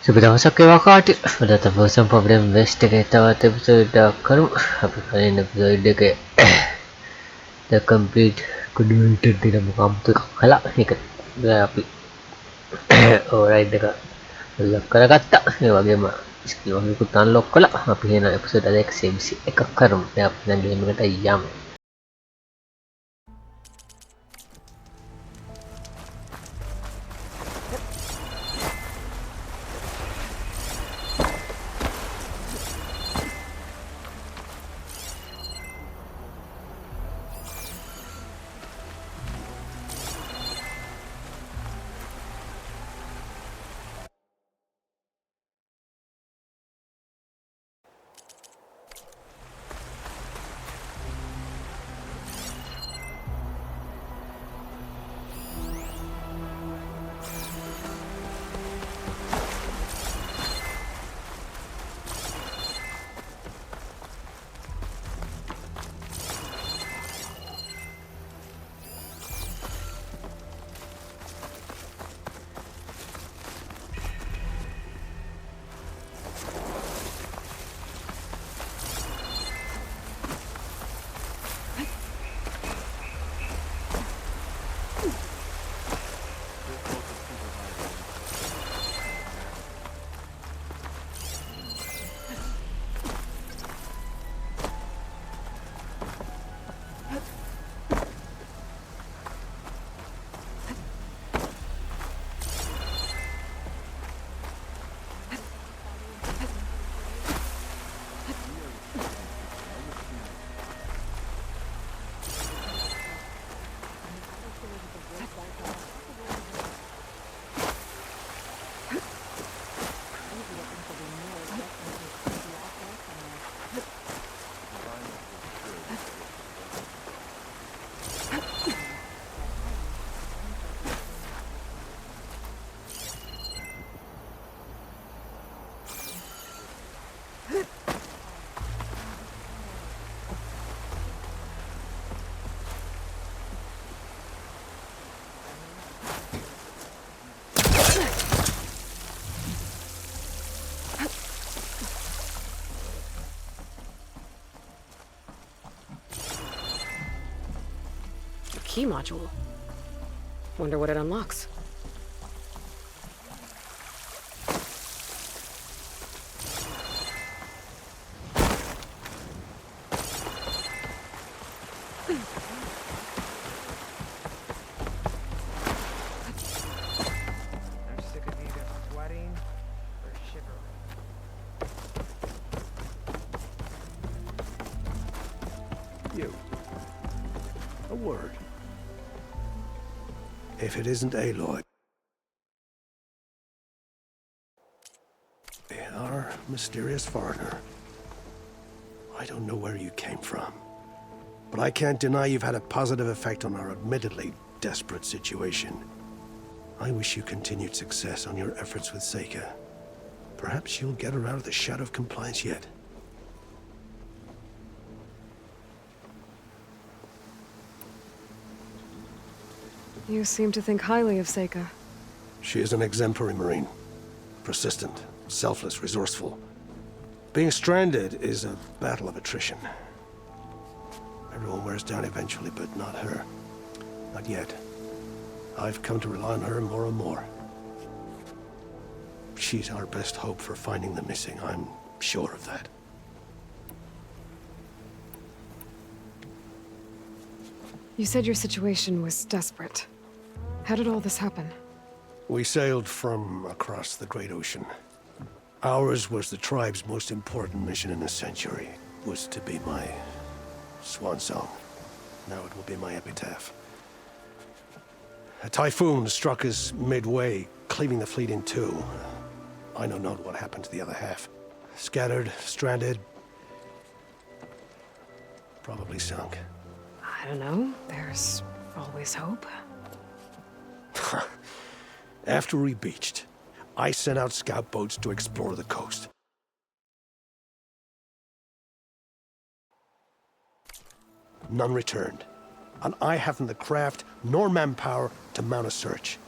Sudah masuk ke waktu pada tebusan problem investigator episode kamu apa kalian episode ke the complete kedua itu tidak mau kamu tuh kalah ni kan tapi alright dekat kalau kata ni bagaimana skill aku download kalah apa yang episode ada XMC ekakarum ya apa yang dia mengata yam. Key module. Wonder what it unlocks. If it isn't Aloy. Our mysterious foreigner. I don't know where you came from, but I can't deny you've had a positive effect on our admittedly desperate situation. I wish you continued success on your efforts with Seyka. Perhaps you'll get her out of the shadow of compliance yet. You seem to think highly of Seyka. She is an exemplary Marine. Persistent, selfless, resourceful. Being stranded is a battle of attrition. Everyone wears down eventually, but not her. Not yet. I've come to rely on her more and more. She's our best hope for finding the missing, I'm sure of that. You said your situation was desperate. How did all this happen? We sailed from across the Great Ocean. Ours was the tribe's most important mission in a century. It was to be my swan song. Now it will be my epitaph. A typhoon struck us midway, cleaving the fleet in two. I know not what happened to the other half. Scattered, stranded, probably sunk. I don't know. There's always hope. After we beached, I sent out scout boats to explore the coast. None returned, and I haven't the craft nor manpower to mount a search.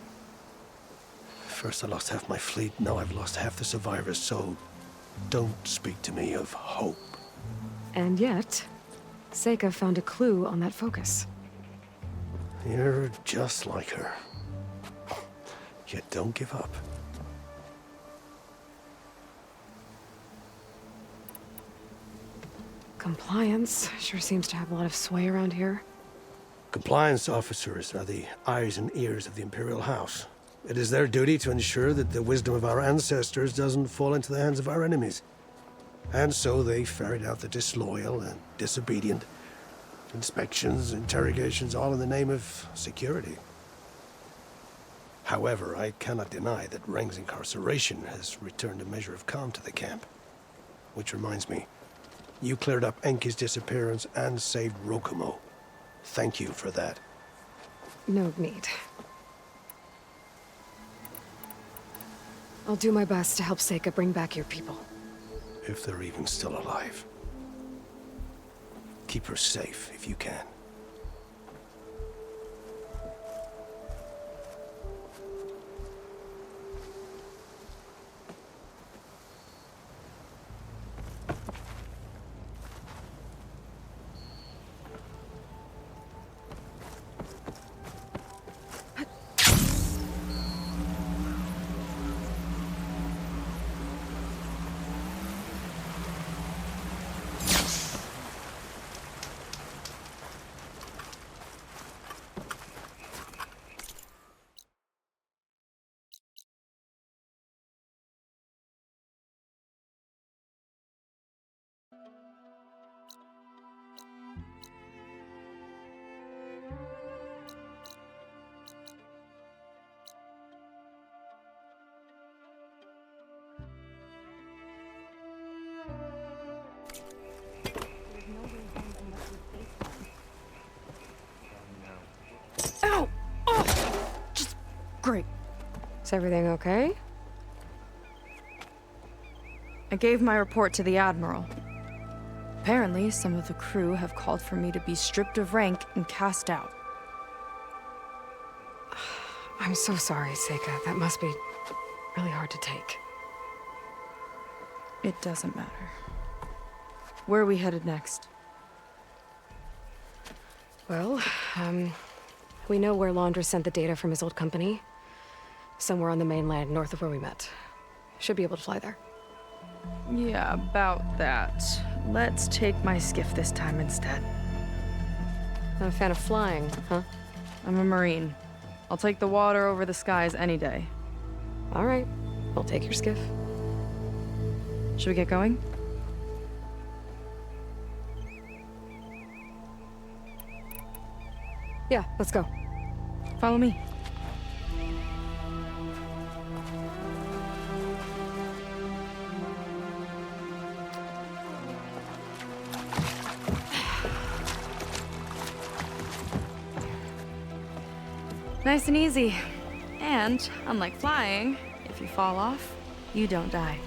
First I lost half my fleet, now I've lost half the survivors, so don't speak to me of hope. And yet, Seyka found a clue on that focus. You're just like her. Yet don't give up. Compliance sure seems to have a lot of sway around here. Compliance officers are the eyes and ears of the Imperial House. It is their duty to ensure that the wisdom of our ancestors doesn't fall into the hands of our enemies. And so they ferret out the disloyal and disobedient. Inspections, interrogations, all in the name of security. However, I cannot deny that Reng's incarceration has returned a measure of calm to the camp. Which reminds me, you cleared up Enki's disappearance and saved Rokomo. Thank you for that. No need. I'll do my best to help Seyka bring back your people. If they're even still alive. Keep her safe if you can. Ow! Oh! Just great. Is everything okay? I gave my report to the Admiral. Apparently, some of the crew have called for me to be stripped of rank and cast out. I'm so sorry, Seyka. That must be really hard to take. It doesn't matter. Where are we headed next? Well, we know where Laundra sent the data from his old company. Somewhere on the mainland, north of where we met. Should be able to fly there. Yeah, about that. Let's take my skiff this time instead. Not a fan of flying, huh? I'm a Marine. I'll take the water over the skies any day. All right. We'll take your skiff. Should we get going? Yeah, let's go. Follow me. Nice and easy. And, unlike flying, if you fall off, you don't die.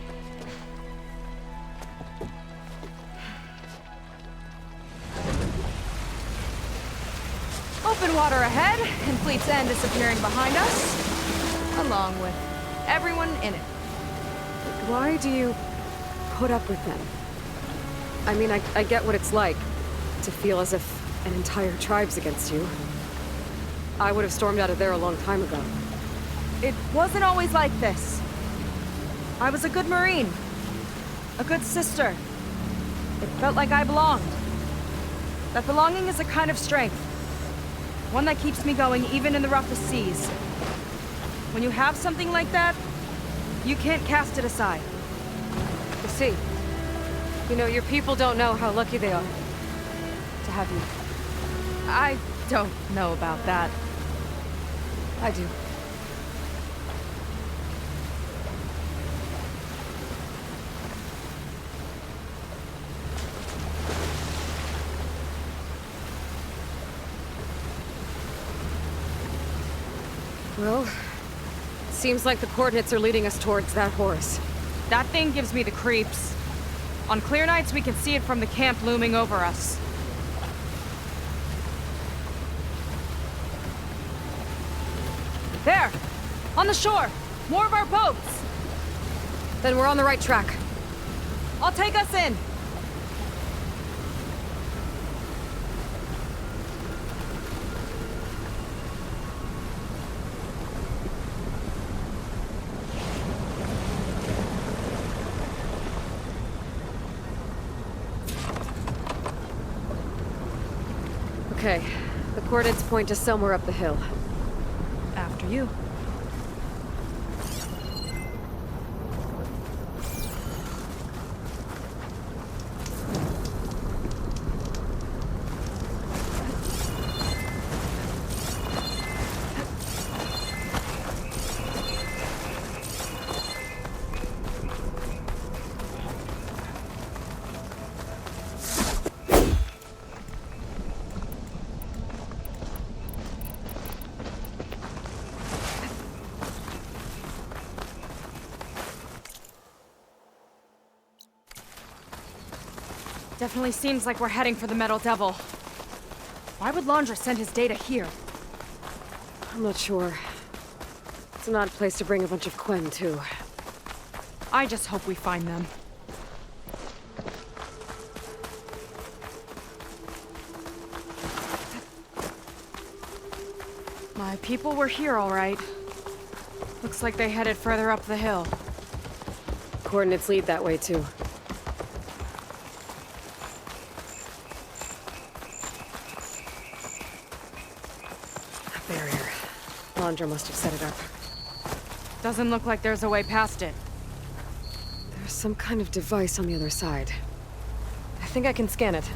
Open water ahead, and Fleet's End disappearing behind us, along with everyone in it. Why do you put up with them? I mean, I get what it's like to feel as if an entire tribe's against you. I would have stormed out of there a long time ago. It wasn't always like this. I was a good Marine. A good sister. It felt like I belonged. That belonging is a kind of strength. One that keeps me going even in the roughest seas. When you have something like that, you can't cast it aside. You see, you know, your people don't know how lucky they are to have you. I don't know about that. I do. Well, seems like the coordinates are leading us towards that horse. That thing gives me the creeps. On clear nights, we can see it from the camp looming over us. There! On the shore! More of our boats! Then we're on the right track. I'll take us in. Okay, the coordinates point to somewhere up the hill. After you. Definitely seems like we're heading for the Metal Devil. Why would Laundra send his data here? I'm not sure. It's an odd place to bring a bunch of Quen, too. I just hope we find them. My people were here, all right. Looks like they headed further up the hill. Coordinates lead that way, too. A barrier. Laundra must have set it up. Doesn't look like there's a way past it. There's some kind of device on the other side. I think I can scan it.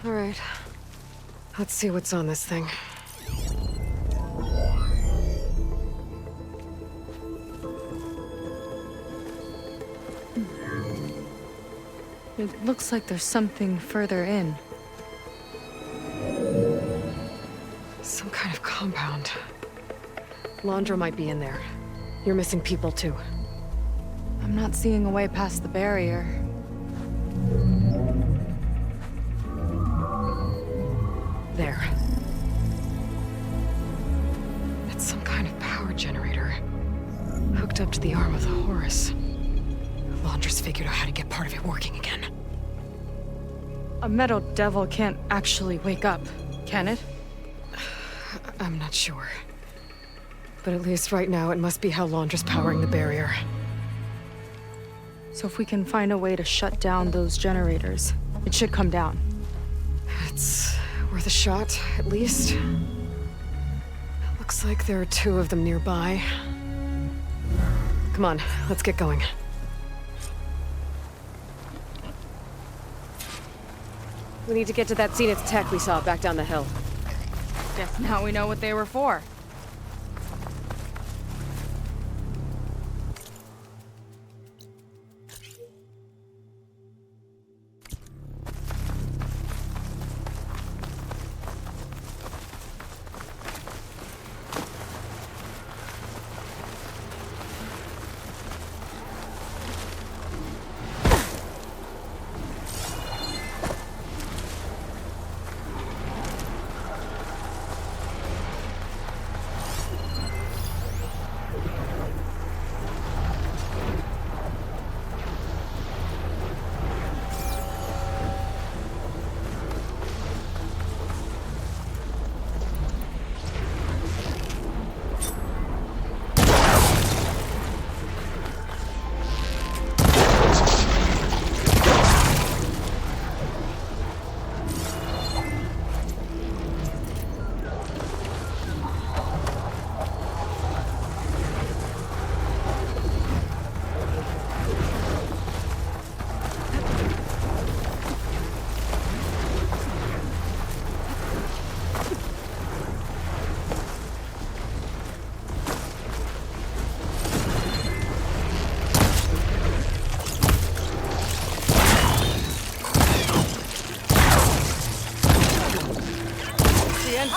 All right. Let's see what's on this thing. It looks like there's something further in. Some kind of compound. Laundra might be in there. You're missing people, too. I'm not seeing a way past the barrier. There. It's some kind of power generator. Hooked up to the arm of the Horus. Laundra's figured out how to get part of it working again. A Metal Devil can't actually wake up, can it? I'm not sure. But at least right now, it must be how Laundra's powering the barrier. So if we can find a way to shut down those generators, it should come down. It's worth a shot, at least. Looks like there are 2 of them nearby. Come on, let's get going. We need to get to that Zenith tech we saw back down the hill. Guess now we know what they were for.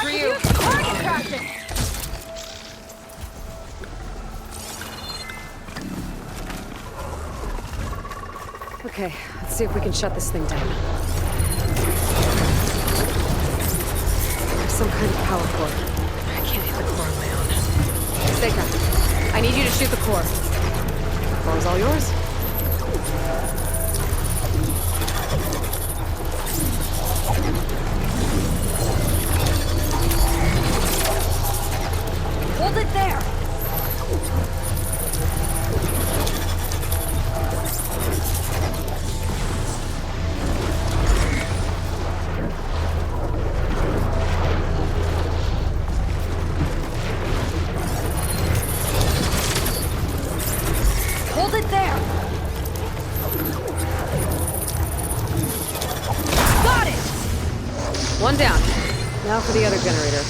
For you. Okay, let's see if we can shut this thing down. some kind of power core. I can't hit the core on my own. Seyka, I need you to shoot the core. The core's all yours. Hold it there! Hold it there! Got it! One down. Now for the other generator.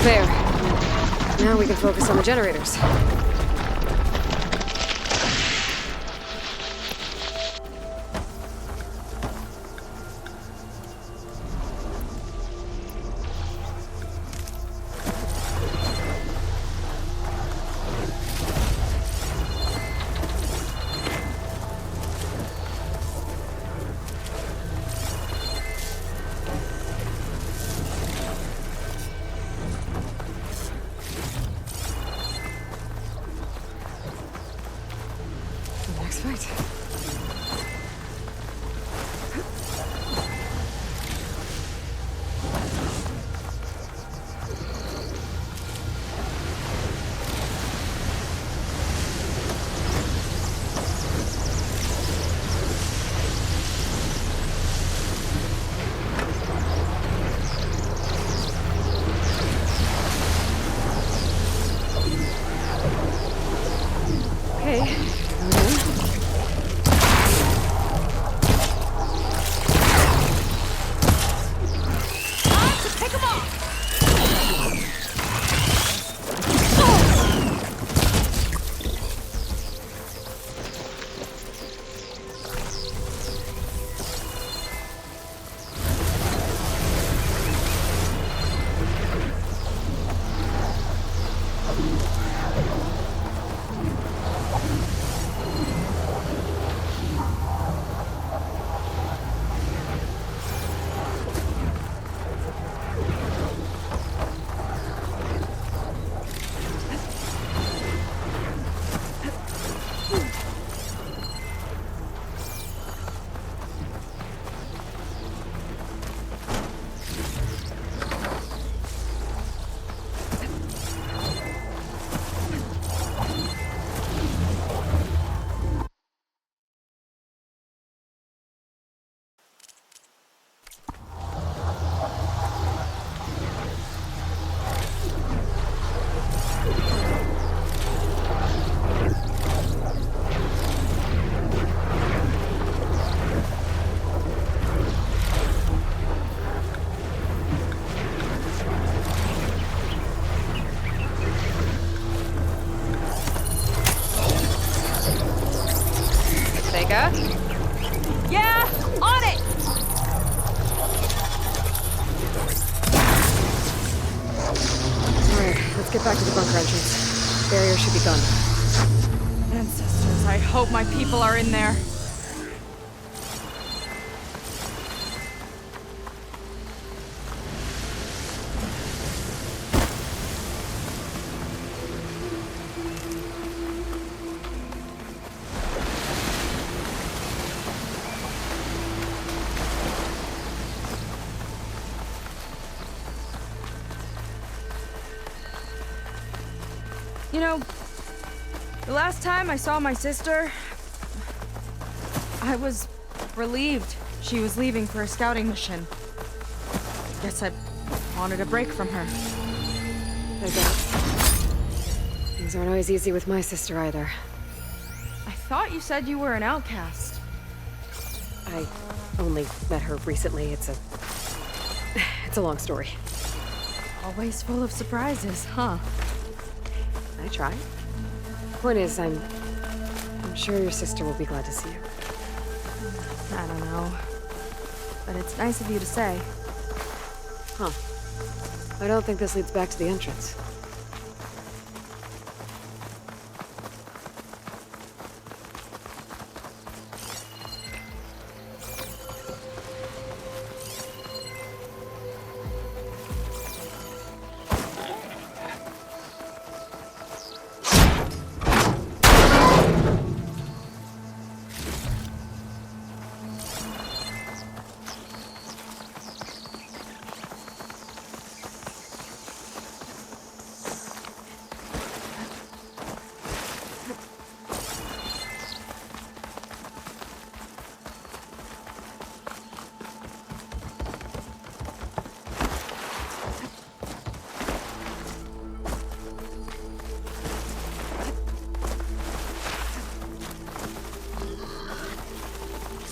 There. Now we can focus on the generators. Next fight. Okay. Seyka? Yeah, on it! Alright, let's get back to the bunker entrance. Barrier should be gone. Ancestors, I hope my people are in there. You know, the last time I saw my sister, I was relieved she was leaving for a scouting mission. Guess I wanted a break from her. I get it. Things aren't always easy with my sister either. I thought you said you were an outcast. I only met her recently. It's a long story. Always full of surprises, huh? I try. Point is, I'm sure your sister will be glad to see you. I don't know. But it's nice of you to say. Huh. I don't think this leads back to the entrance.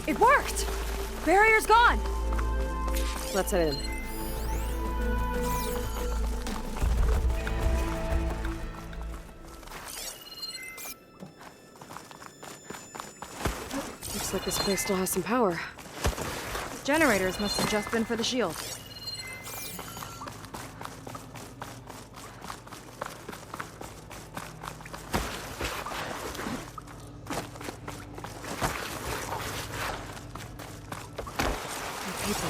It worked! Barrier's gone! Let's head in. Looks like this place still has some power. Generators must have just been for the shield. People.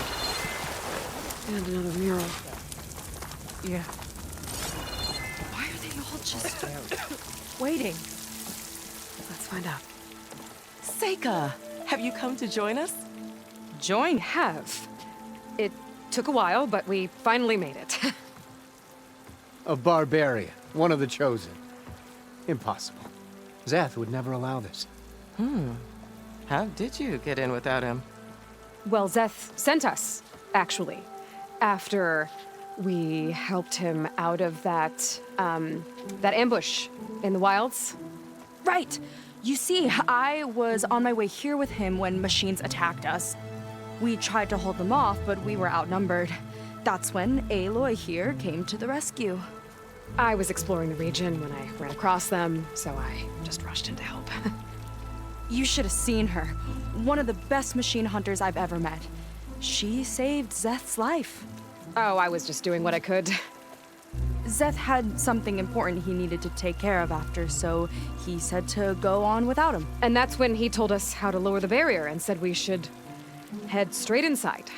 And another mural. Yeah. Why are they all just waiting? Let's find out. Seyka, have you come to join us? Join have. It took a while, but we finally made it. A barbarian, one of the chosen. Impossible. Zeth would never allow this. How did you get in without him? Well, Zeth sent us, actually, after we helped him out of that ambush in the wilds. Right! You see, I was on my way here with him when machines attacked us. We tried to hold them off, but we were outnumbered. That's when Aloy here came to the rescue. I was exploring the region when I ran across them, so I just rushed in to help. You should have seen her. One of the best machine hunters I've ever met. She saved Zeth's life. Oh, I was just doing what I could. Zeth had something important he needed to take care of after, so he said to go on without him. And that's when he told us how to lower the barrier and said we should head straight inside.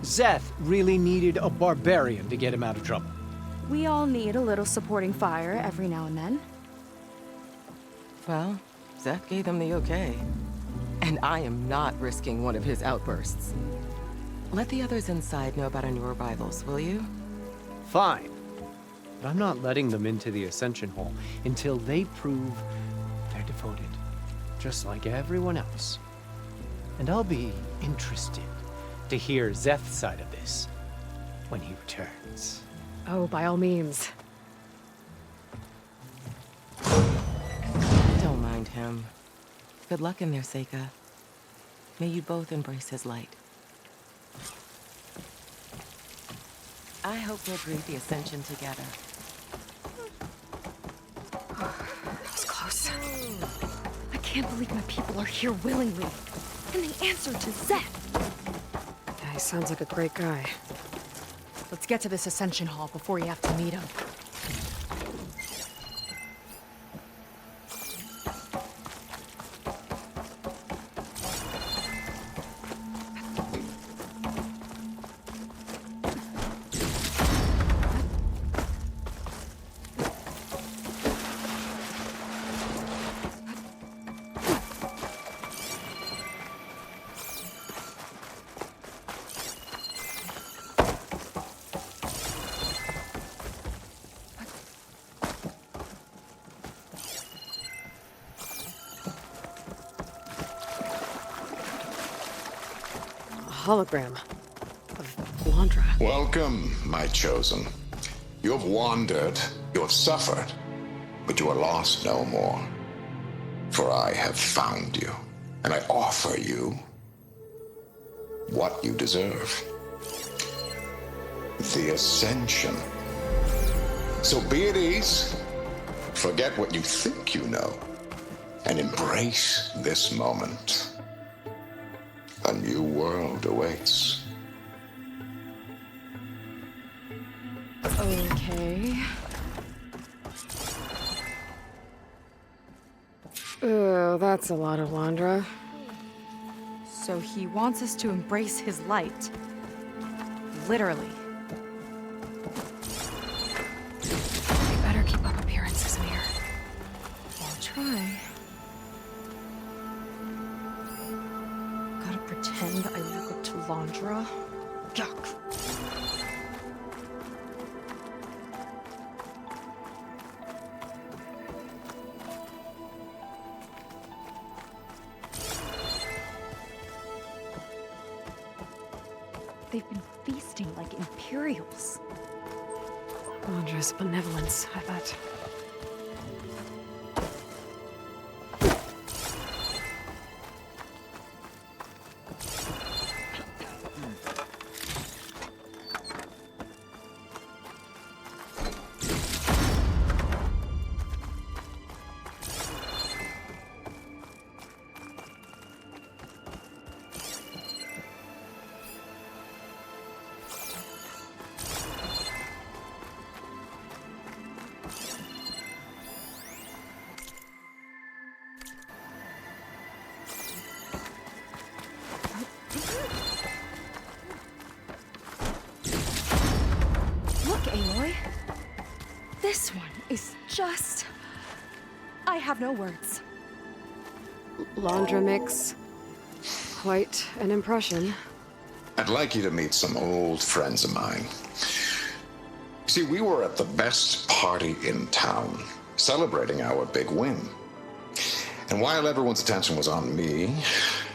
Zeth really needed a barbarian to get him out of trouble. We all need a little supporting fire every now and then. Well, Zeth gave them the okay. And I am not risking one of his outbursts. Let the others inside know about our new arrivals, will you? Fine. But I'm not letting them into the Ascension Hall until they prove they're devoted, just like everyone else. And I'll be interested to hear Zeth's side of this when he returns. Oh, by all means. Don't mind him. Good luck in there, Seyka. May you both embrace his light. I hope we'll breathe the Ascension together. That was close. I can't believe my people are here willingly. And they answered to Zeth. Yeah, he sounds like a great guy. Let's get to this Ascension Hall before you have to meet him. Hologram of Landra. Welcome, my chosen. You have wandered, you have suffered, but you are lost no more. For I have found you, and I offer you what you deserve. The Ascension. So be at ease, forget what you think you know, and embrace this moment. A new world awaits. Okay. Oh, that's a lot of Landra. So he wants us to embrace his light. Literally. We better keep up appearances in here. I'll try. Gotta pretend I look up to Landra. Yuck. They've been feasting like Imperials. Landra's benevolence, I bet. This one is just... I have no words. Laundra makes quite an impression. I'd like you to meet some old friends of mine. See, we were at the best party in town, celebrating our big win. And while everyone's attention was on me,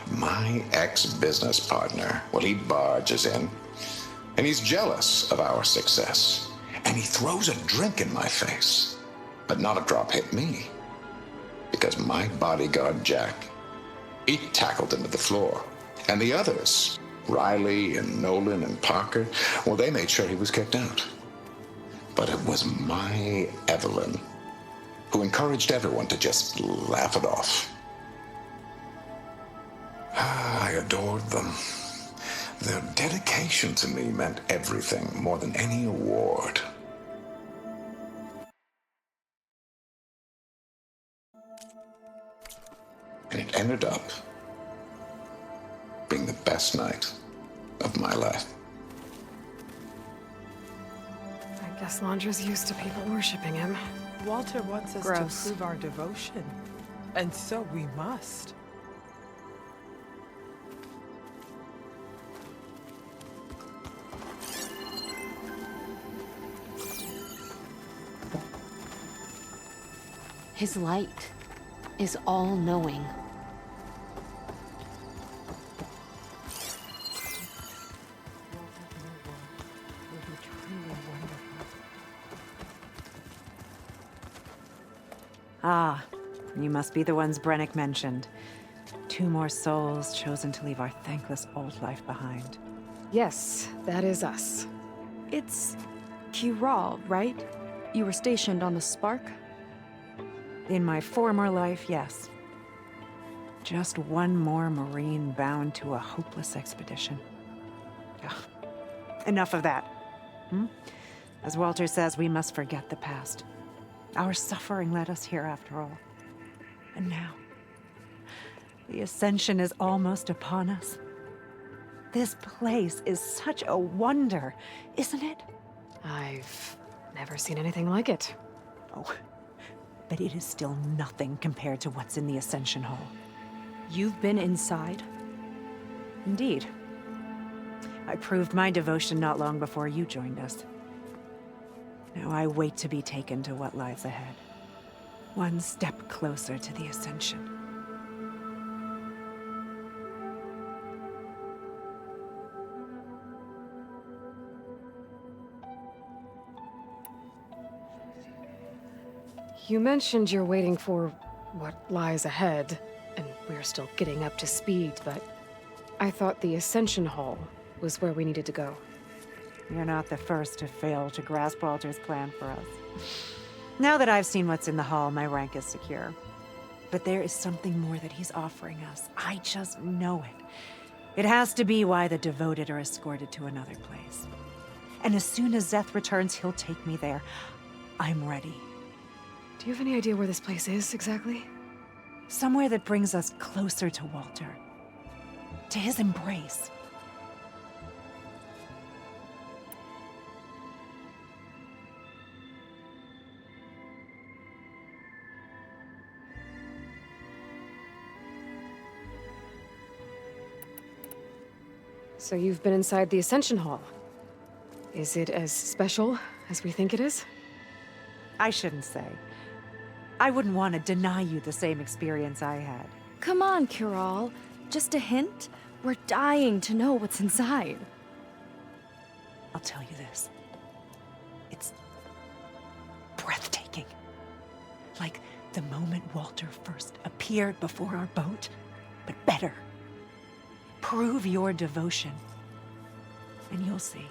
my ex-business partner, well, he barges in, and he's jealous of our success. And he throws a drink in my face. But not a drop hit me. Because my bodyguard, Jack, he tackled him to the floor. And the others, Riley and Nolan and Parker, well, they made sure he was kicked out. But it was my Evelyn who encouraged everyone to just laugh it off. I adored them. Their dedication to me meant everything, more than any award. And it ended up being the best night of my life. I guess Laundra's used to people worshipping him. Walter wants us Gross. to prove our devotion. And so we must. His light is all-knowing. Ah, you must be the ones Brenik mentioned. 2 more souls chosen to leave our thankless old life behind. Yes, that is us. It's Kiral, right? You were stationed on the Spark? In my former life, yes. Just one more Marine bound to a hopeless expedition. Ugh. Enough of that. As Walter says, we must forget the past. Our suffering led us here after all. And now, the Ascension is almost upon us. This place is such a wonder, isn't it? I've never seen anything like it. Oh, but it is still nothing compared to what's in the Ascension Hall. You've been inside? Indeed. I proved my devotion not long before you joined us. Now I wait to be taken to what lies ahead. One step closer to the Ascension. You mentioned you're waiting for what lies ahead, and we're still getting up to speed, but I thought the Ascension Hall was where we needed to go. You're not the first to fail to grasp Walter's plan for us. Now that I've seen what's in the hall, my rank is secure. But there is something more that he's offering us. I just know it. It has to be why the devoted are escorted to another place. And as soon as Zeth returns, he'll take me there. I'm ready. Do you have any idea where this place is, exactly? Somewhere that brings us closer to Walter. To his embrace. So you've been inside the Ascension Hall. Is it as special as we think it is? I shouldn't say. I wouldn't want to deny you the same experience I had. Come on, Kiral. Just a hint? We're dying to know what's inside. I'll tell you this. It's breathtaking. Like the moment Walter first appeared before our boat, but better. Prove your devotion, and you'll see.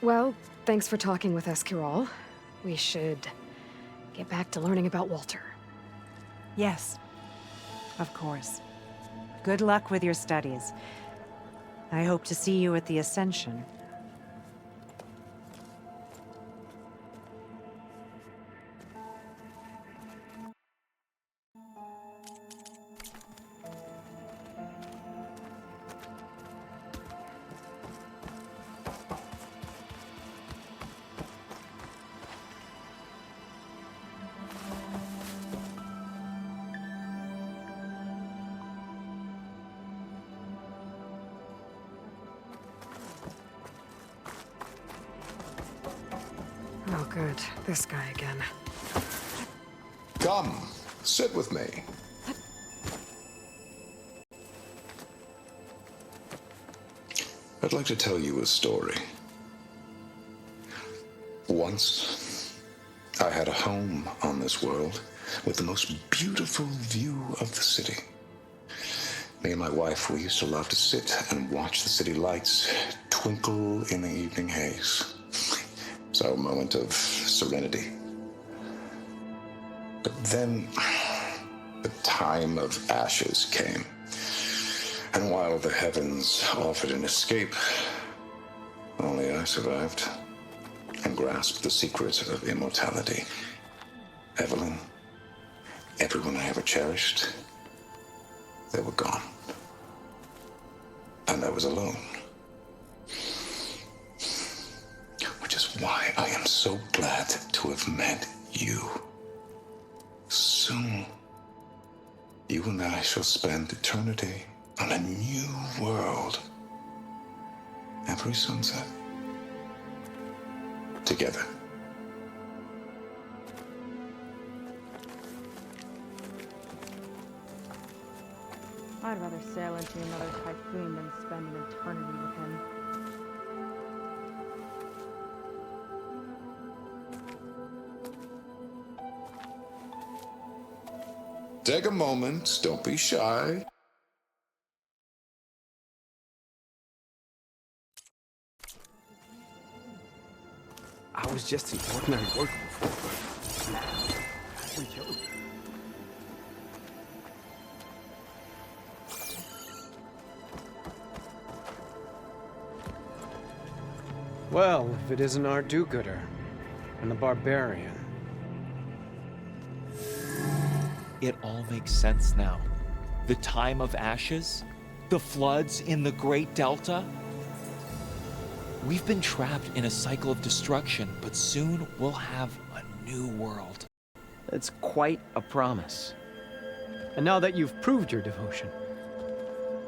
Well, thanks for talking with us, Kiral. We should get back to learning about Walter. Yes, of course. Good luck with your studies. I hope to see you at the Ascension. Good. This guy again. Come, sit with me. I'd like to tell you a story. Once, I had a home on this world with the most beautiful view of the city. Me and my wife, we used to love to sit and watch the city lights twinkle in the evening haze. It's our moment of serenity. But then, the time of ashes came. And while the heavens offered an escape, only I survived and grasped the secret of immortality. Evelyn, everyone I ever cherished, they were gone. And I was alone. Which is why I am so glad to have met you. Soon, you and I shall spend eternity on a new world. Every sunset. Together. I'd rather sail into another typhoon than spend an eternity with him. Take a moment, don't be shy. I was just an ordinary worker before, but I would joke. Well, if it isn't our do-gooder and the barbarian. It all makes sense now. The time of ashes, the floods in the Great Delta. We've been trapped in a cycle of destruction, but soon we'll have a new world. It's quite a promise. And now that you've proved your devotion,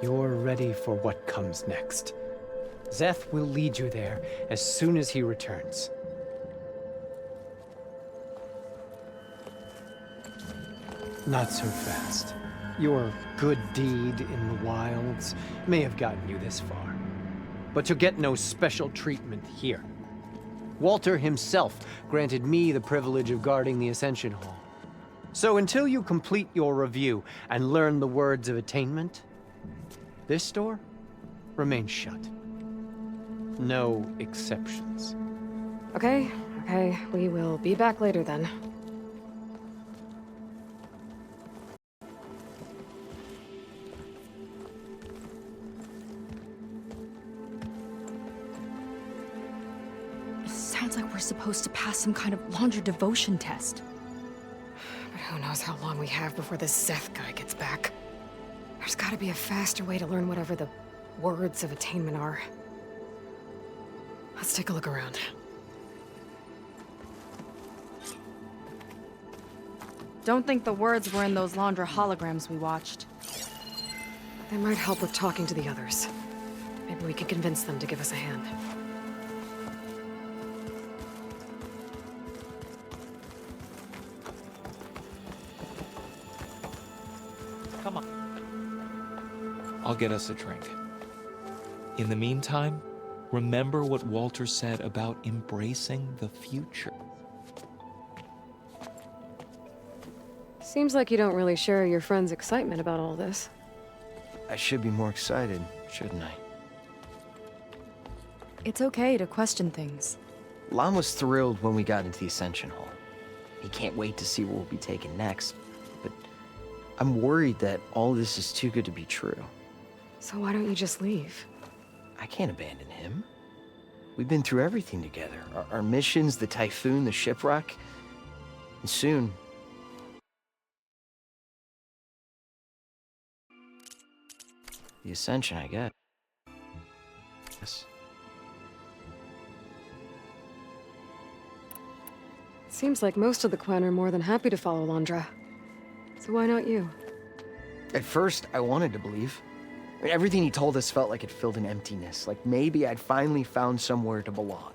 you're ready for what comes next. Zeth will lead you there as soon as he returns. Not so fast. Your good deed in the wilds may have gotten you this far, but you'll get no special treatment here. Walter himself granted me the privilege of guarding the Ascension Hall. So until you complete your review and learn the words of Attainment, this door remains shut. No exceptions. Okay, we will be back later then. Sounds like we're supposed to pass some kind of laundry devotion test. But who knows how long we have before this Zeth guy gets back. There's gotta be a faster way to learn whatever the words of Attainment are. Let's take a look around. Don't think the words were in those Laundra holograms we watched. They might help with talking to the others. Maybe we can convince them to give us a hand. Come on. I'll get us a drink. In the meantime, remember what Walter said about embracing the future. Seems like you don't really share your friend's excitement about all this. I should be more excited, shouldn't I? It's okay to question things. Lon was thrilled when we got into the Ascension Hall. He can't wait to see where we'll be taken next, but I'm worried that all this is too good to be true. So why don't you just leave? I can't abandon him. We've been through everything together. Our missions, the typhoon, the shipwreck. And soon... the Ascension, I guess. Yes. Seems like most of the Quen are more than happy to follow Laundra. So why not you? At first, I wanted to believe. I mean, everything he told us felt like it filled an emptiness, like maybe I'd finally found somewhere to belong.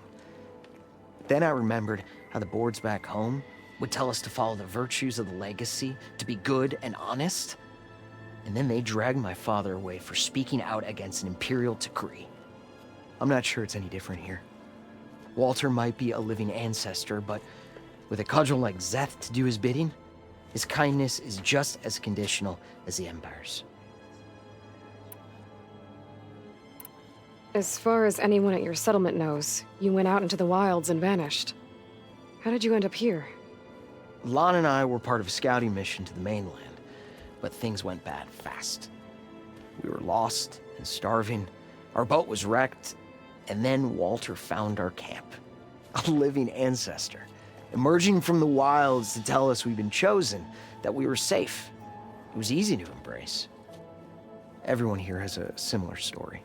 Then I remembered How the boards back home would tell us to follow the virtues of the legacy, to be good and honest. And then they dragged my father away for speaking out against an imperial decree. I'm not sure it's any different here. Walter might be a living ancestor, but with a cudgel like Zeth to do his bidding, his kindness is just as conditional as the Empire's. As far as anyone at your settlement knows, you went out into the wilds and vanished. How did you end up here? Lon and I were part of a scouting mission to the mainland, but things went bad fast. We were lost and starving, our boat was wrecked, and then Walter found our camp. A living ancestor, emerging from the wilds to tell us we'd been chosen, that we were safe. It was easy to embrace. Everyone here has a similar story.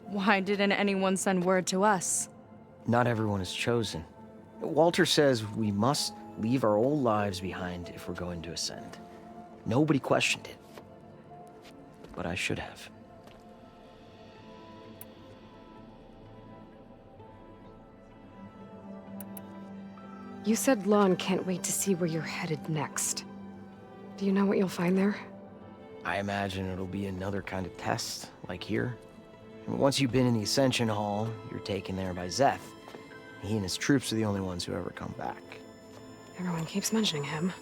Why didn't anyone send word to us? Not everyone is chosen. Walter says we must leave our old lives behind if we're going to ascend. Nobody questioned it. But I should have. You said Lon can't wait to see where you're headed next. Do you know what you'll find there? I imagine it'll be another kind of test, like here. And once you've been in the Ascension Hall, you're taken there by Zeth. He and his troops are the only ones who ever come back. Everyone keeps mentioning him.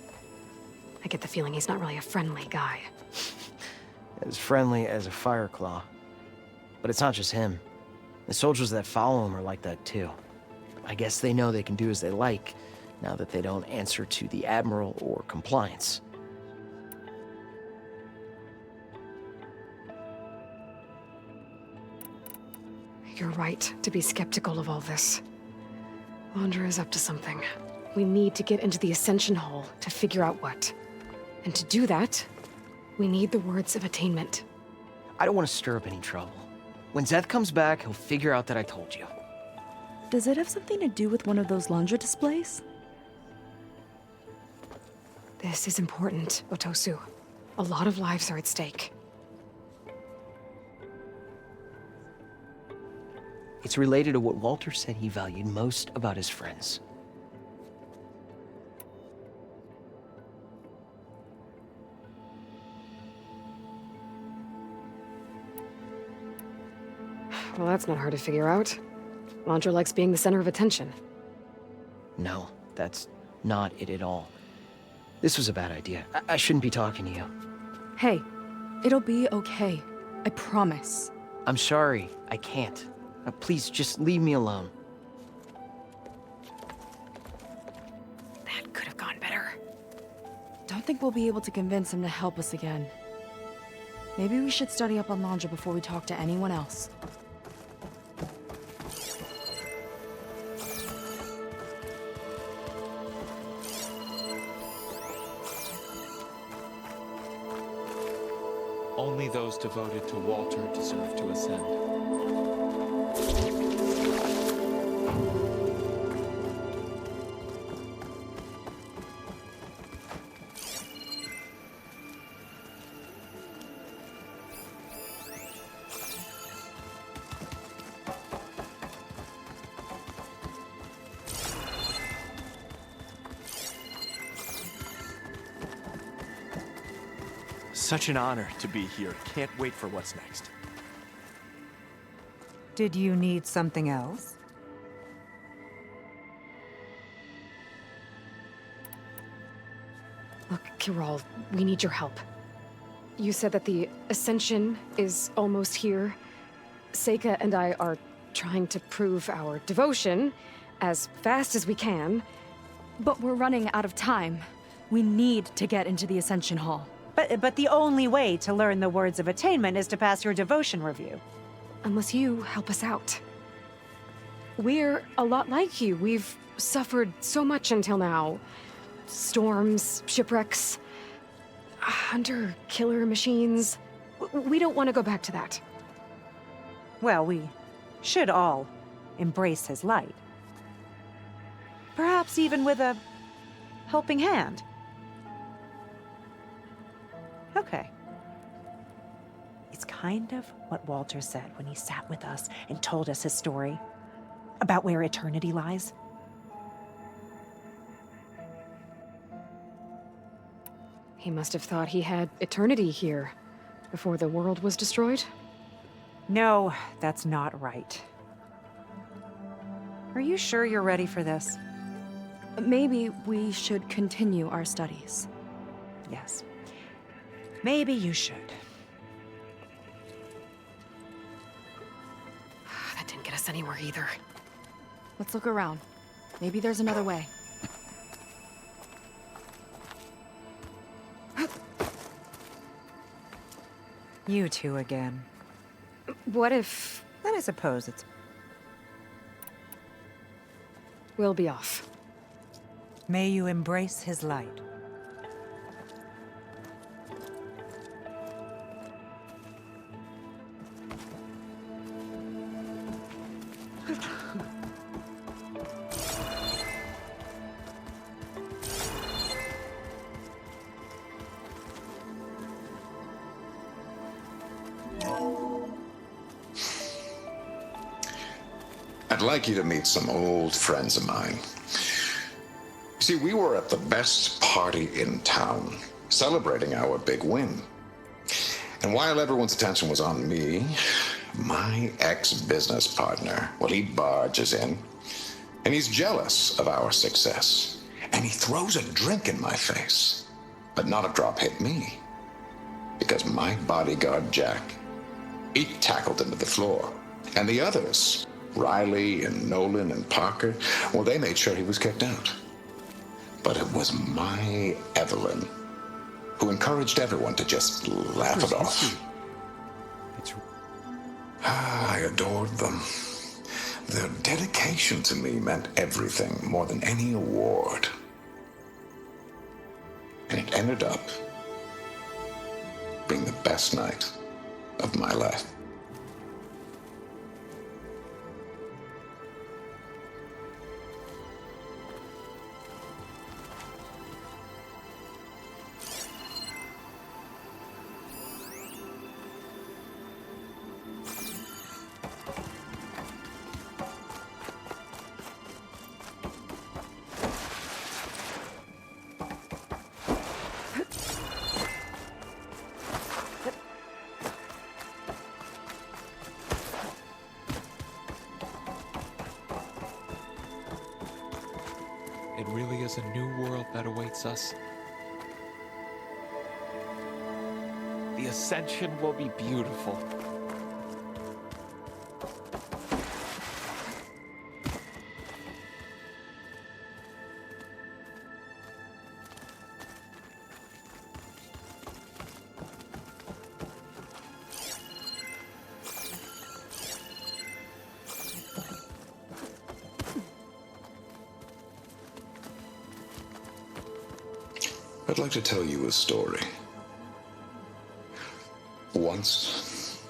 I get the feeling he's not really a friendly guy. As friendly as a Fireclaw. But it's not just him. The soldiers that follow him are like that too. I guess they know they can do as they like, now that they don't answer to the Admiral or compliance. You're right to be skeptical of all this. Laundra is up to something. We need to get into the Ascension Hall to figure out what. And to do that, we need the words of Attainment. I don't want to stir up any trouble. When Zeth comes back, he'll figure out that I told you. Does it have something to do with one of those laundry displays? This is important, Otosu. A lot of lives are at stake. It's related to what Walter said he valued most about his friends. Well, that's not hard to figure out. Laundra likes being the center of attention. No, that's not it at all. This was a bad idea. I shouldn't be talking to you. Hey, it'll be okay. I promise. I'm sorry, I can't. Please, just leave me alone. That could have gone better. Don't think we'll be able to convince him to help us again. Maybe we should study up on Laundra before we talk to anyone else. Only those devoted to Walter deserve to ascend. Such an honor to be here. Can't wait for what's next. Did you need something else? Look, Kiral, we need your help. You said that the Ascension is almost here. Seyka and I are trying to prove our devotion as fast as we can. But we're running out of time. We need to get into the Ascension Hall. But the only way to learn the words of Attainment is to pass your devotion review. Unless you help us out. We're a lot like you. We've suffered so much until now. Storms, shipwrecks, hunter-killer machines. We don't want to go back to that. Well, we should all embrace his light. Perhaps even with a helping hand. Okay. It's kind of what Walter said when he sat with us and told us his story about where eternity lies. He must have thought he had eternity here, before the world was destroyed? No, that's not right. Are you sure you're ready for this? Maybe we should continue our studies. Yes. Maybe you should. That didn't get us anywhere either. Let's look around. Maybe there's another way. You two again. What if... Then I suppose it's... We'll be off. May you embrace his light. I'd like you to meet some old friends of mine. See, we were at the best party in town, celebrating our big win. And while everyone's attention was on me, my ex-business partner, well, he barges in, and he's jealous of our success. And he throws a drink in my face. But not a drop hit me. Because my bodyguard, Jack, he tackled him to the floor. And the others, Riley and Nolan and Parker, well, they made sure he was kicked out. But it was my Evelyn who encouraged everyone to just laugh it off. I adored them. Their dedication to me meant everything, more than any award. And it ended up being the best night of my life. It really is a new world that awaits us. The Ascension will be beautiful. I'd like to tell you a story. Once,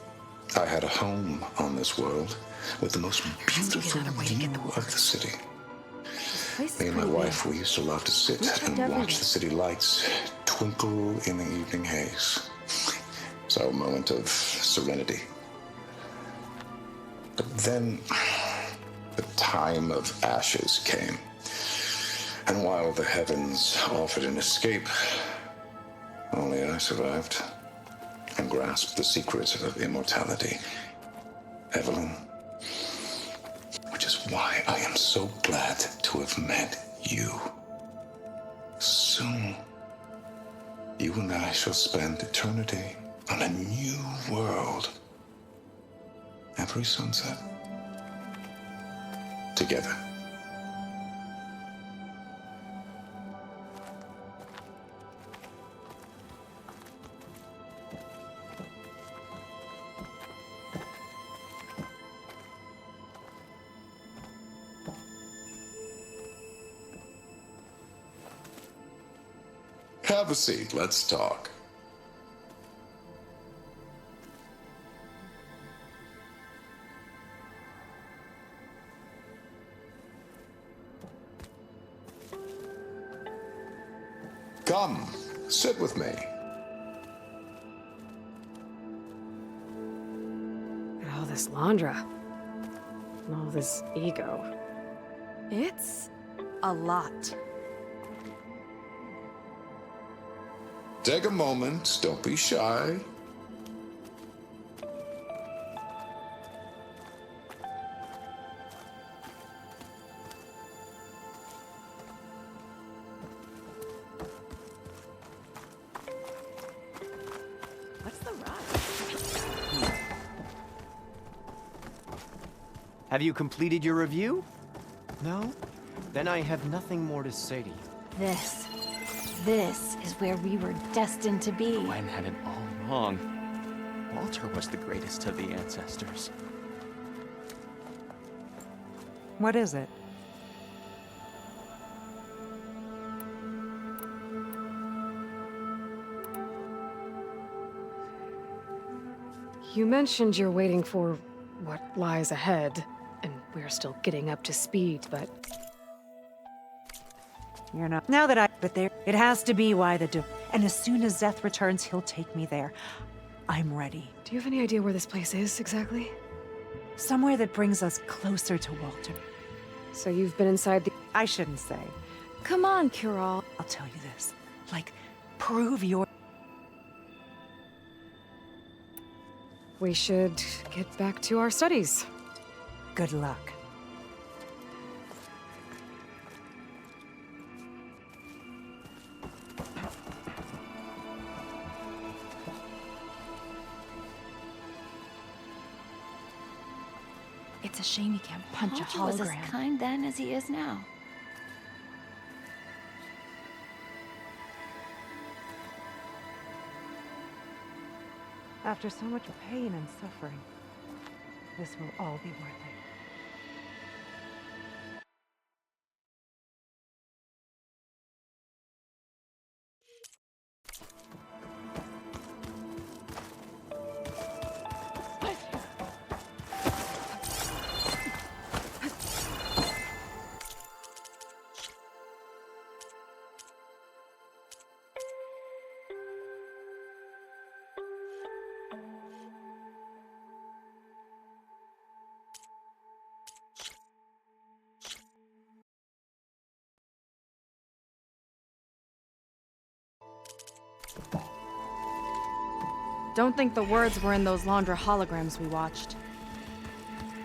I had a home on this world with the most beautiful view of the city. Me and my wife, we used to love to sit and watch the city lights twinkle in the evening haze. It's our moment of serenity. But then, the time of ashes came. And while the heavens offered an escape, only I survived and grasped the secret of immortality. Evelyn, which is why I am so glad to have met you. Soon, you and I shall spend eternity on a new world. Every sunset, together. Have a seat, let's talk. Come, sit with me. All this Landra. And all this ego. It's a lot. Take a moment. Don't be shy. What's the rush? Have you completed your review? No? Then I have nothing more to say to you. This is where we were destined to be. Quen had it all wrong. Walter was the greatest of the ancestors. What is it? You mentioned you're waiting for what lies ahead, and we're still getting up to speed, but... You're not. Now that but there, it has to be why and as soon as Zeth returns, he'll take me there. I'm ready. Do you have any idea where this place is, exactly? Somewhere that brings us closer to Walter. So you've been inside the... I shouldn't say. Come on, Curol. I'll tell you this. Like, prove your... We should get back to our studies. Good luck. It's a shame he can't punch a He was as hologram. kind then as he is now. After so much pain and suffering, this will all be worth it. Don't think the words were in those Laundra holograms we watched.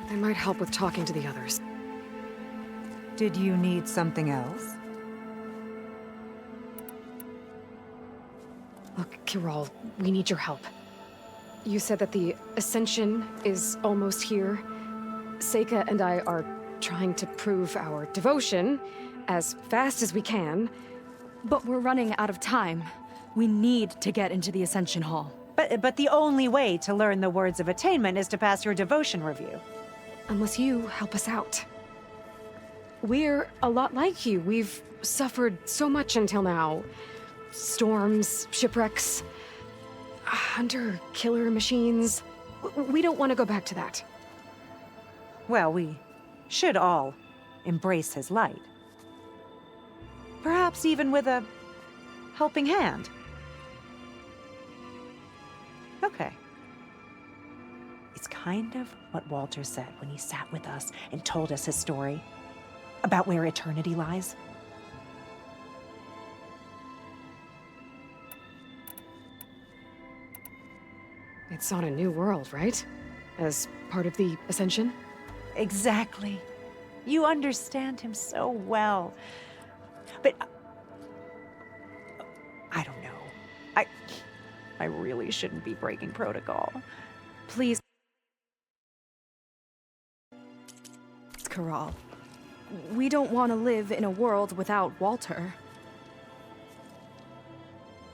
They might help with talking to the others. Did you need something else? Look, Kirol, we need your help. You said that the Ascension is almost here. Seyka and I are trying to prove our devotion as fast as we can. But we're running out of time. We need to get into the Ascension Hall. But the only way to learn the words of attainment is to pass your devotion review. Unless you help us out. We're a lot like you. We've suffered so much until now. Storms, shipwrecks, hunter-killer machines. We don't want to go back to that. Well, we should all embrace his light. Perhaps even with a helping hand. Okay. It's kind of what Walter said when he sat with us and told us his story about where eternity lies. It's on a new world, right? As part of the Ascension? Exactly. You understand him so well. But I don't know. I really shouldn't be breaking protocol. Please. Corral. We don't want to live in a world without Walter.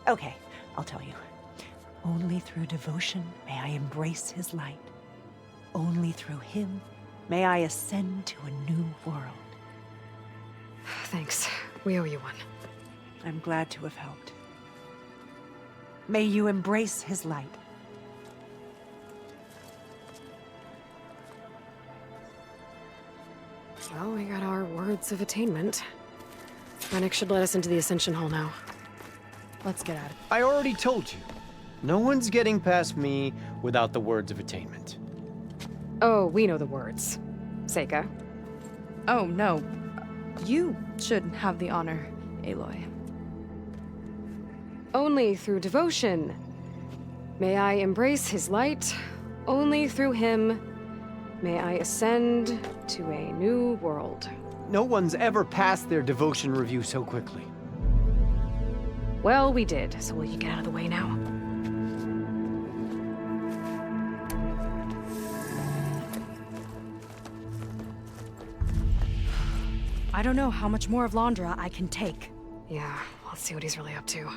Okay, I'll tell you. Only through devotion may I embrace his light. Only through him may I ascend to a new world. Thanks. We owe you one. I'm glad to have helped. May you embrace his light. Well, we got our words of attainment. Brenik should let us into the Ascension Hall now. Let's get at it. I already told you. No one's getting past me without the words of attainment. Oh, we know the words. Seyka. Oh, no. You should have the honor, Aloy. only through devotion. May I embrace his light. Only through him may I ascend to a new world. No one's ever passed their devotion review so quickly. Well, we did, so will you get out of the way now? I don't know how much more of Londra I can take. Yeah, let's see what he's really up to.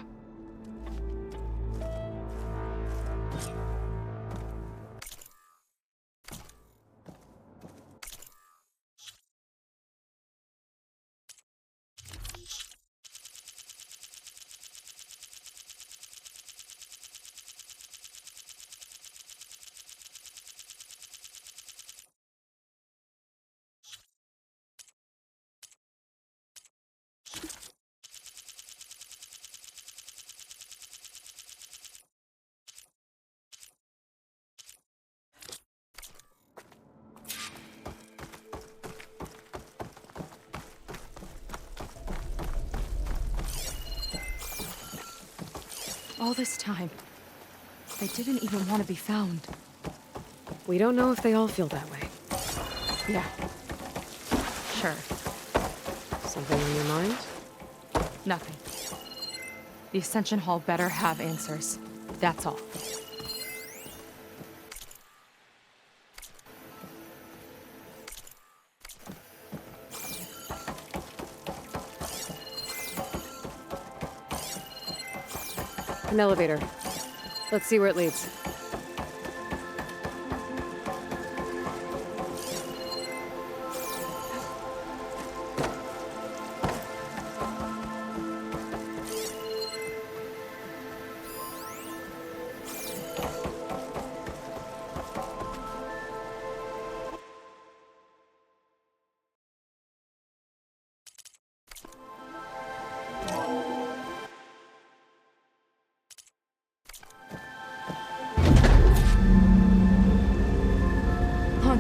All this time, they didn't even want to be found. We don't know if they all feel that way. Yeah. Sure. Something on your mind? Nothing. The Ascension Hall better have answers. That's all. An elevator. Let's see where it leads.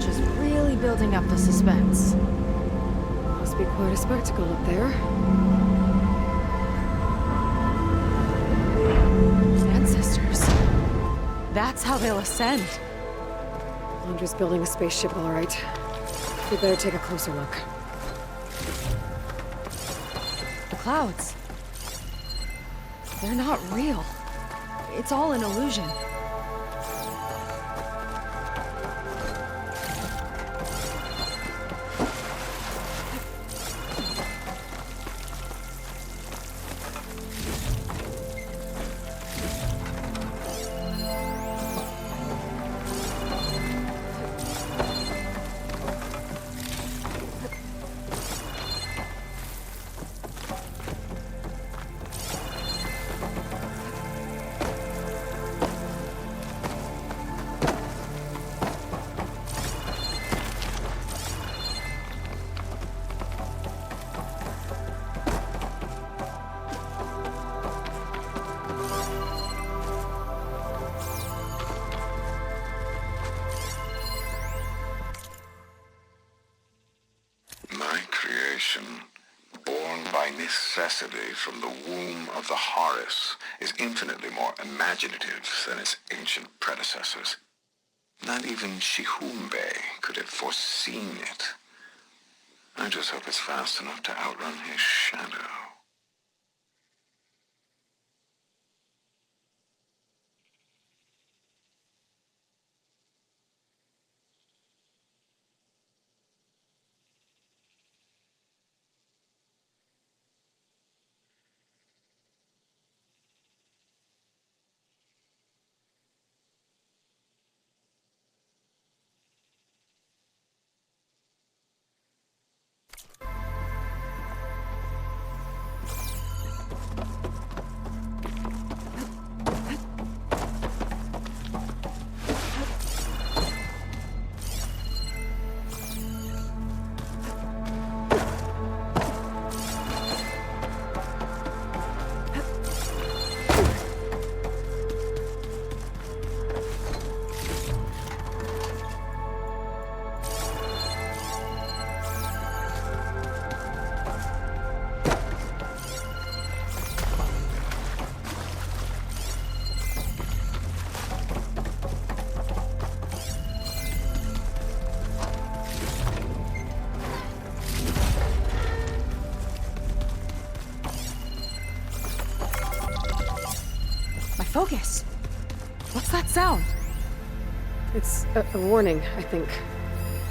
Just really building up the suspense. Must be quite a spectacle up there. Ancestors. That's how they'll ascend. Londra's building a spaceship, all right. We better take a closer look. The clouds. They're not real. It's all an illusion. Born by necessity from the womb of the Horus, is infinitely more imaginative than its ancient predecessors. Not even Shihumbe could have foreseen it. I just hope it's fast enough to outrun his shadow. Focus. What's that sound? It's a warning, I think.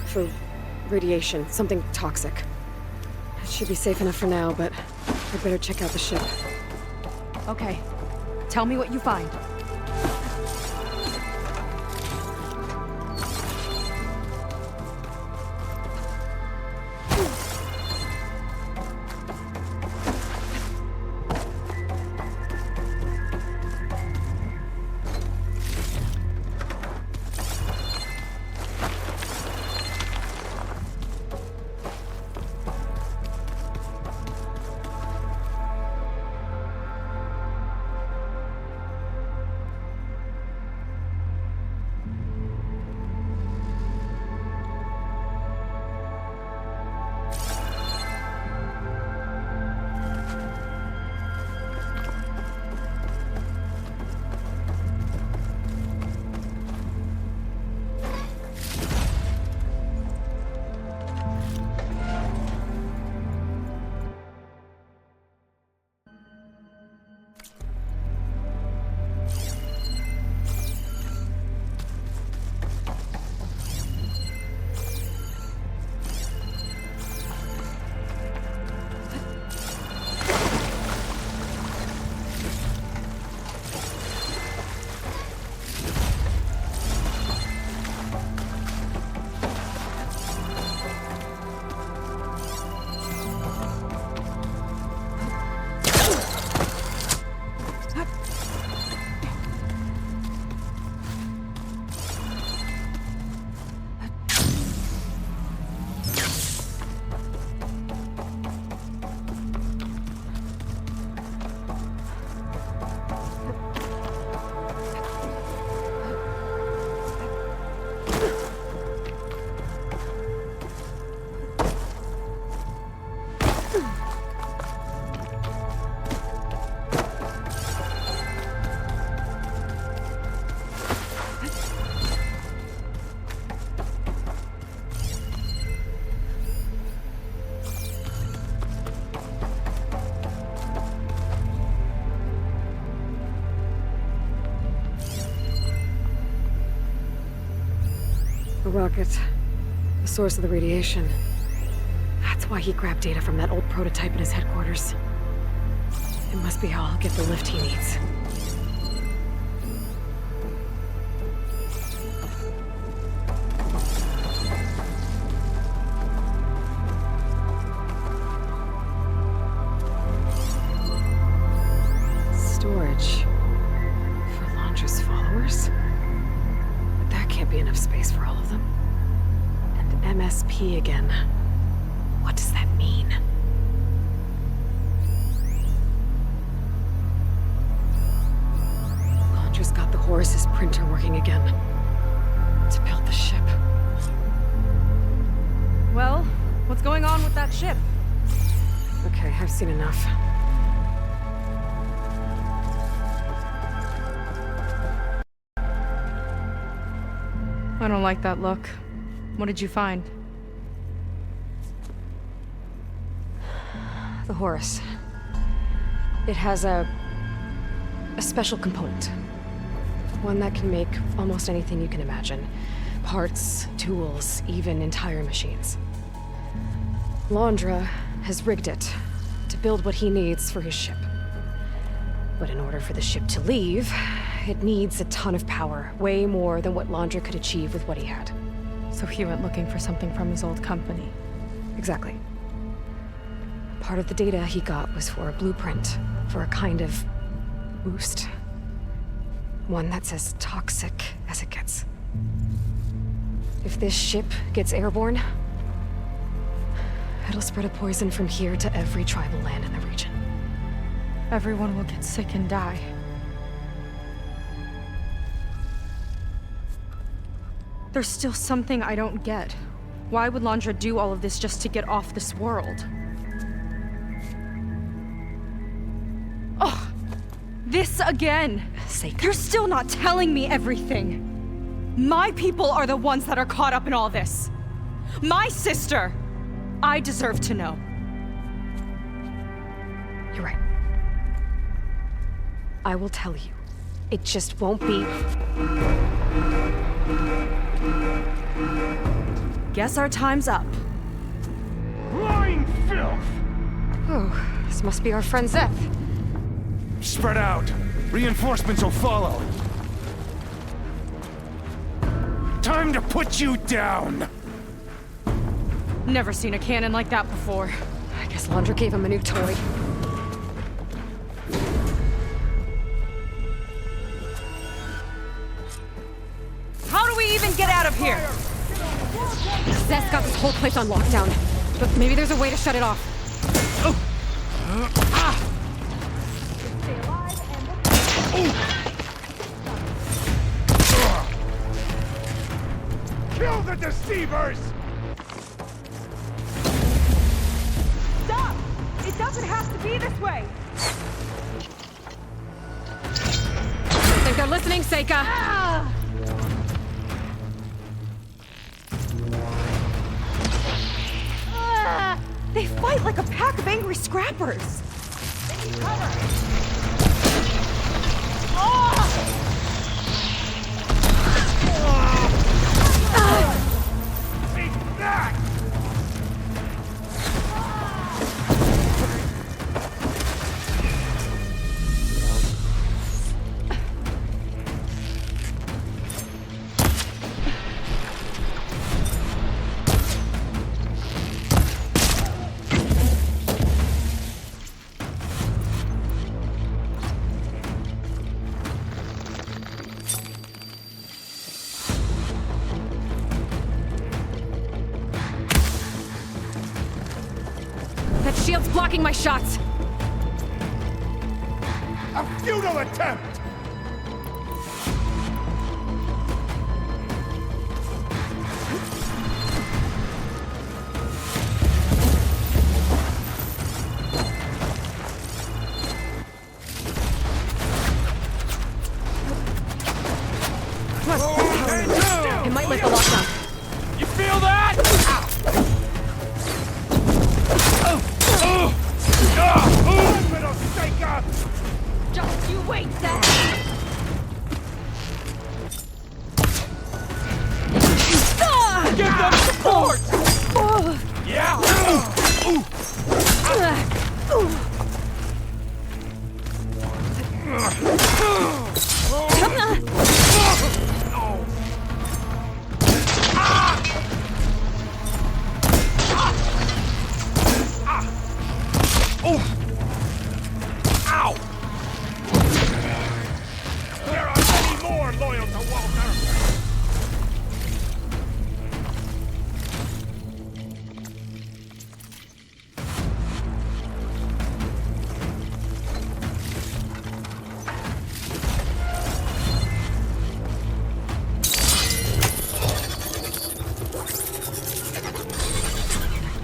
For radiation, something toxic. It should be safe enough for now, but I'd better check out the ship. Okay. Tell me what you find. A rocket. The source of the radiation. That's why he grabbed data from that old prototype in his headquarters. It must be how I'll get the lift he needs. Storage. For Londra's followers? But that can't be enough space for all of them. And MSP again. What does that mean? Londra's got the Horus's printer working again. To build the ship. Well, what's going on with that ship? Okay, I've seen enough. I don't like that look. What did you find? The Horus. It has a special component. One that can make almost anything you can imagine. Parts, tools, even entire machines. Londra has rigged it to build what he needs for his ship. But in order for the ship to leave, it needs a ton of power, way more than what Londra could achieve with what he had. So he went looking for something from his old company. Exactly. Part of the data he got was for a blueprint, for a kind of boost. One that's as toxic as it gets. If this ship gets airborne, it'll spread a poison from here to every tribal land in the region. Everyone will get sick and die. There's still something I don't get. Why would Londra do all of this just to get off this world? Oh, this again! Seyka. You're still not telling me everything! My people are the ones that are caught up in all this! My sister! I deserve to know. You're right. I will tell you. It just won't be. Guess our time's up. Lying filth! Oh, this must be our friend Zeth. Spread out. Reinforcements will follow. Time to put you down! Never seen a cannon like that before. I guess Laundra gave him a new toy. How do we even get out of here? Zeth's got this whole place on lockdown. But maybe there's a way to shut it off. Kill the deceivers! Stop! It doesn't have to be this way! I think they're listening, Seyka! They fight like a pack of angry scrappers! They need cover! Take that! That shield's blocking my shots! A futile attempt! It might lift the lockdown. You feel that? Little Seyka! Just you wait, Zeth! Give them support! Yeah! Ow! There are many more loyal to Walter!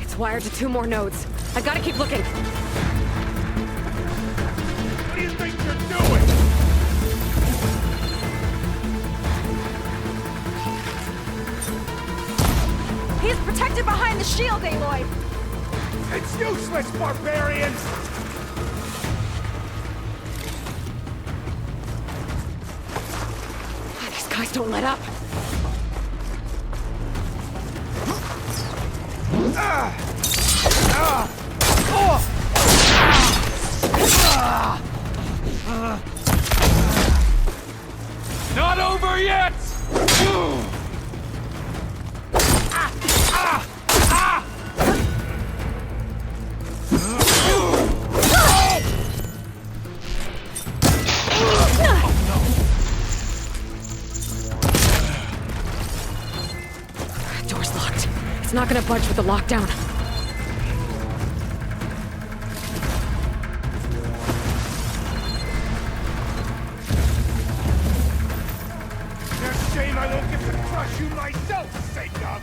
It's wired to 2 more nodes. I gotta keep looking. What do you think you're doing? He's protected behind the shield, Aloy! It's useless, barbarians! These guys don't let up. Not over yet! Door's locked. It's not gonna budge with the lockdown. Shame I won't get to crush you myself, Seyka!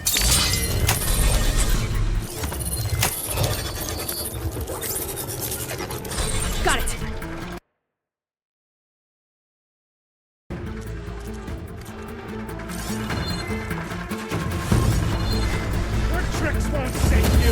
Got it! Your tricks won't save you!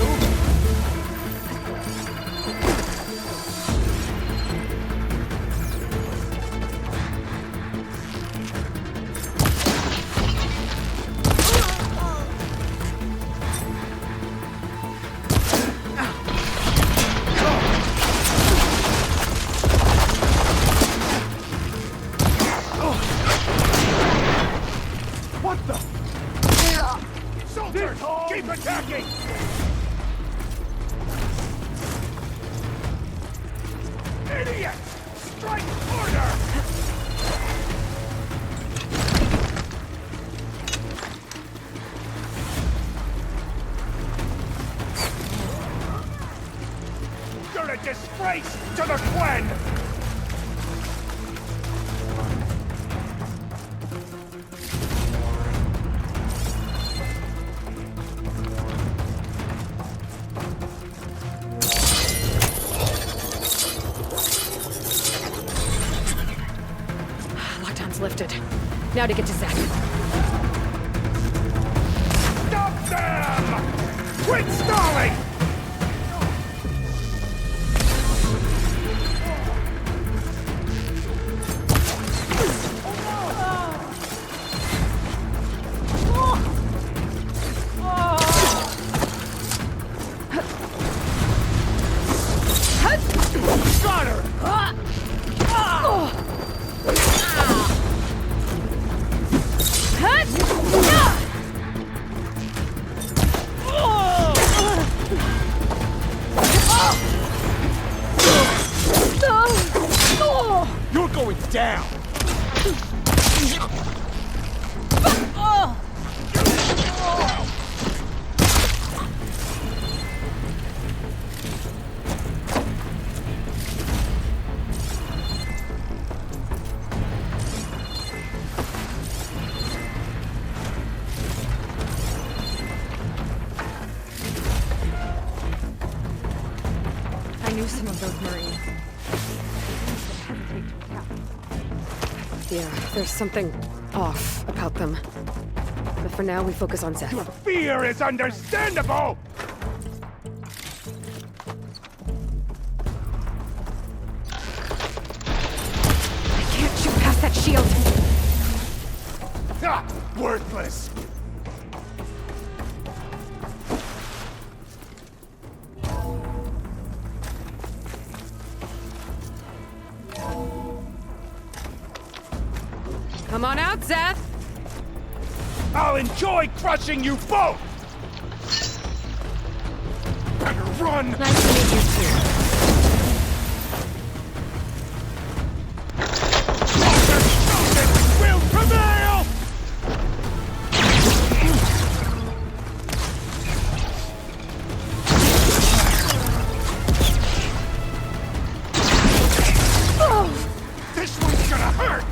attacking! Idiot! Strike order! You're a disgrace to the Quen! Lifted. Now to get to Zeth. Stop them! Quit stalling! Got her! You're going down! I knew some of those Marines. Yeah, there's something off about them. But for now, we focus on Zeth. Your fear is understandable! I can't shoot past that shield! Ah, worthless! Come on out, Zeth! I'll enjoy crushing you both! Better run! Nice to meet you too. Will prevail! This one's gonna hurt!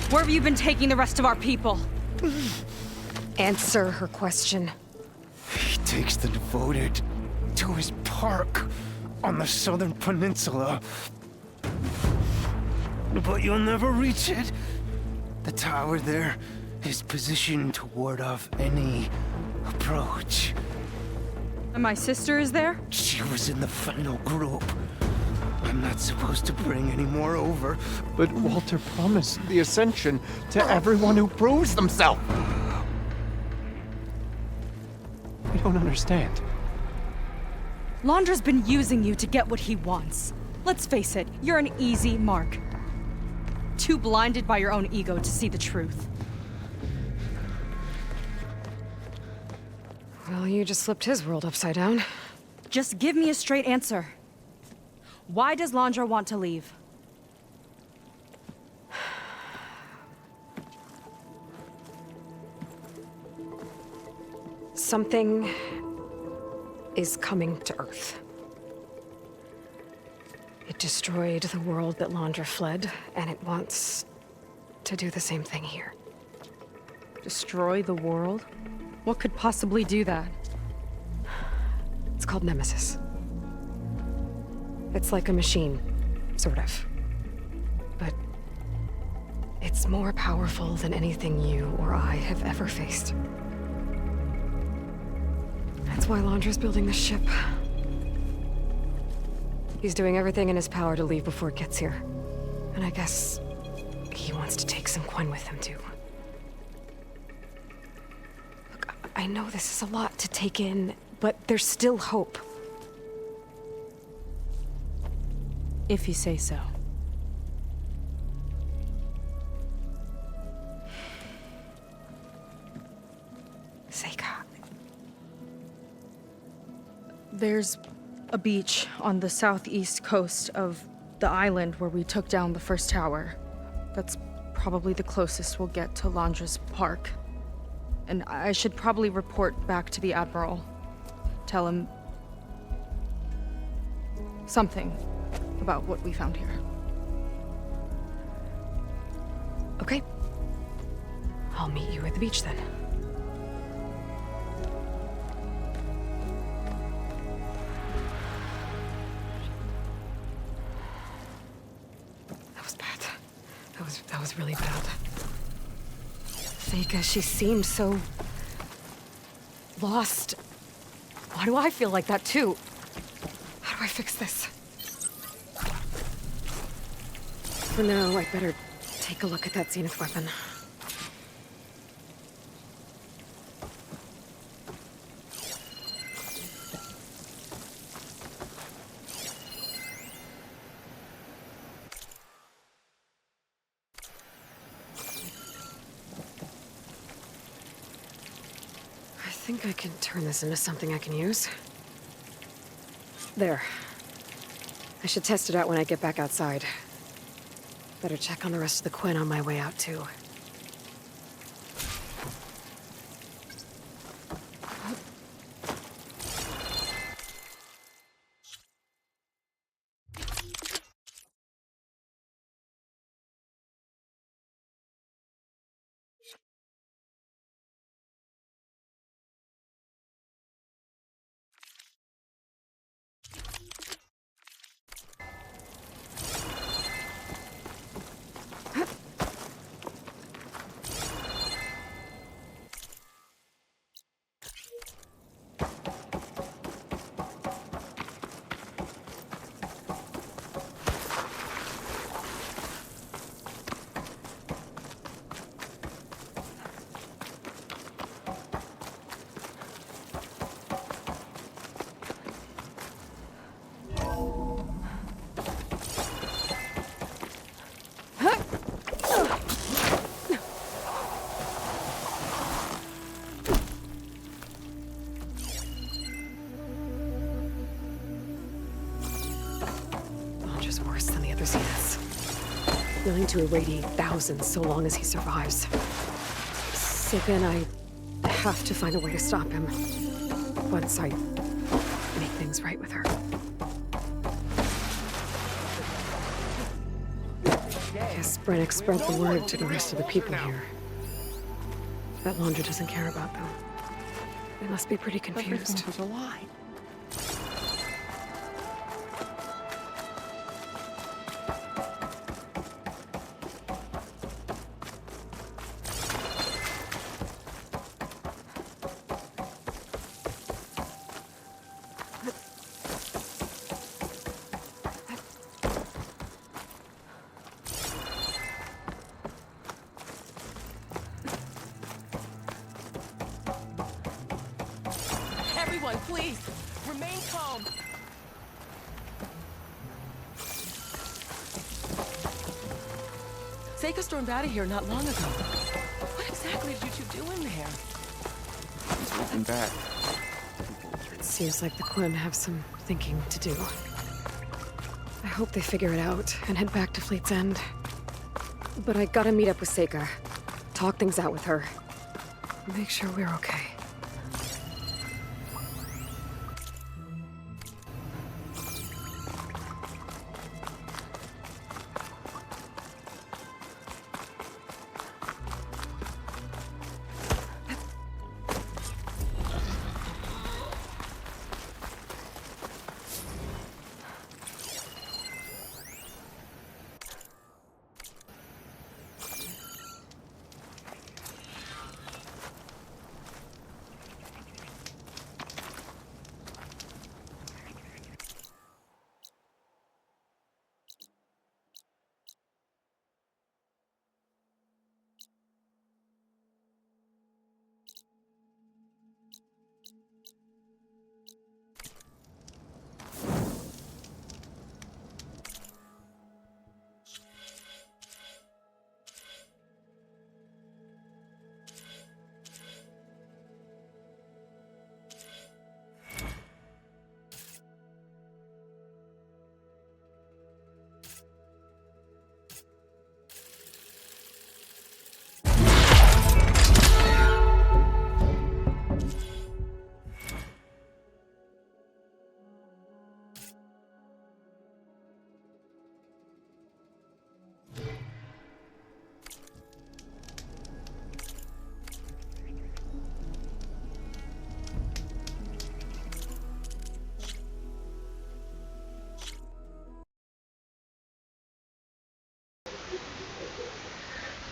Where have you been taking the rest of our people? Answer her question. He takes the devoted to his park on the southern peninsula. But you'll never reach it. The tower there is positioned to ward off any approach. And my sister is there? She was in the final group. I'm not supposed to bring any more over. But Walter promised the Ascension to everyone who proves themselves. I don't understand. Londra's been using you to get what he wants. Let's face it, you're an easy mark. Too blinded by your own ego to see the truth. Well, you just flipped his world upside down. Just give me a straight answer. Why does Landra want to leave? Something is coming to Earth. It destroyed the world that Landra fled, and it wants to do the same thing here. Destroy the world? What could possibly do that? It's called Nemesis. It's like a machine, sort of. But it's more powerful than anything you or I have ever faced. That's why Landra's building this ship. He's doing everything in his power to leave before it gets here. And I guess he wants to take some Quen with him, too. Look, I know this is a lot to take in, but there's still hope. If you say so. Seyka. There's a beach on the southeast coast of the island where we took down the first tower. That's probably the closest we'll get to Landra's park. And I should probably report back to the Admiral. Tell him something about what we found here. Okay. I'll meet you at the beach then. That was bad. That was really bad. Seyka, she seemed so lost. Why do I feel like that too? How do I fix this? For now, I'd better take a look at that Zenith weapon. I think I can turn this into something I can use. There. I should test it out when I get back outside. Better check on the rest of the Quen on my way out, too. Willing to irradiate thousands so long as he survives. Seyka and I have to find a way to stop him. Once I make things right with her. I guess Brenik spread the word to the rest of the people here. That Landra doesn't care about them. They must be pretty confused. Everything was a lie. Everyone, please, remain calm. Seyka stormed out of here not long ago. What exactly did you two do in there? Looking back. It seems like the Quen have some thinking to do. I hope they figure it out and head back to Fleet's End. But I gotta meet up with Seyka. Talk things out with her. Make sure we're okay.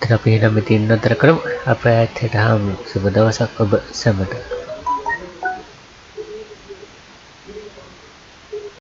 Tapi namitin na terkerem apa ya tidak ham sebedawasak ke bersama